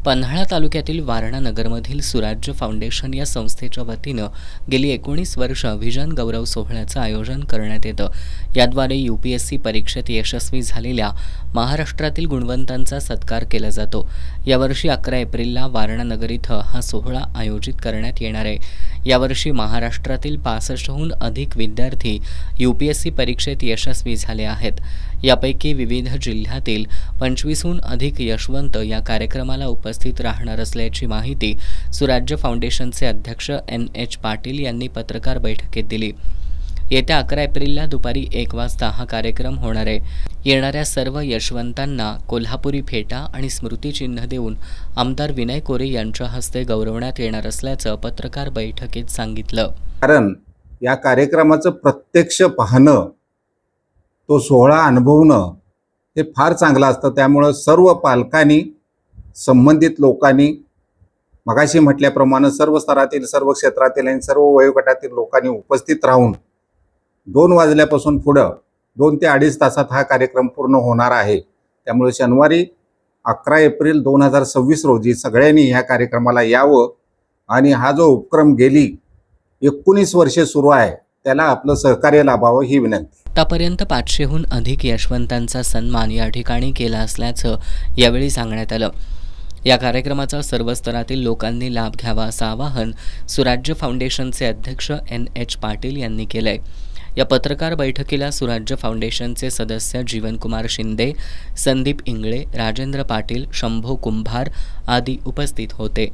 पन्हाळा तालुक्यातील वारणा नगरमधील सुराज्य फाउंडेशन या संस्थेच्या वतीनं गेली 19 वर्ष व्हिजन गौरव सोहळ्याचं आयोजन करण्यात येतं. याद्वारे यूपीएससी परीक्षेत यशस्वी झालेल्या महाराष्ट्रातील गुणवंतांचा सत्कार केला जातो. यावर्षी 11 एप्रिलला वारणा नगर इथं हा सोहळा आयोजित करण्यात येणार आहे. यावर्षी महाराष्ट्रातील 65हून अधिक विद्यार्थी यूपीएससी परीक्षेत यशस्वी झाले आहेत. यापैकी विविध जिल्ह्यातील 25हून अधिक यशवंत या कार्यक्रमाला उपस्थित राहणार असल्याची माहिती सुराज्य फाउंडेशनचे अध्यक्ष NH पाटील यांनी पत्रकार बैठकीत दिली. येत्या 11 एप्रिलला दुपारी 1 वाजता हा कार्यक्रम होणार आहे. येणाऱ्या सर्व यशवंतांना कोल्हापुरी फेटा आणि स्मृतिचिन्ह देऊन आमदार विनय कोरे यांच्या हस्ते गौरवण्यात येणार असल्याचं पत्रकार बैठकीत सांगितलं. कारण या कार्यक्रमाचं प्रत्यक्ष पाहणं, तो सोहळा अनुभवणं हे फार चांगलं असतं. त्यामुळं सर्व पालकांनी, संबंधित लोकांनी, मगाशी म्हटल्याप्रमाणे सर्व स्तरातील, सर्व क्षेत्रातील आणि सर्व वयोगटातील लोकांनी उपस्थित राहून 2 वाजल्यापासून पुढं 2 ते 2.5 तासात हा कार्यक्रम पूर्ण होणार आहे. त्यामुळे शनिवारी 11 एप्रिल 2026 रोजी सगळ्यांनी ह्या कार्यक्रमाला यावं आणि हा जो उपक्रम गेली 19 वर्षे सुरू आहे त्याला आपलं सहकार्य लाभावं ही विनंती. आतापर्यंत 500हून अधिक यशवंतांचा सन्मान या ठिकाणी केला असल्याचं यावेळी सांगण्यात आलं. या कार्यक्रमाचा सर्व स्तरातील लोकांनी लाभ घ्यावा असं आवाहन सुराज्य फाउंडेशनचे अध्यक्ष NH पाटील यांनी केलंय. या पत्रकार बैठकीला सुराज्य फाउंडेशनचे सदस्य जीवनकुमार शिंदे, संदीप इंगळे, राजेंद्र पाटील, शंभो कुंभार आदी उपस्थित होते.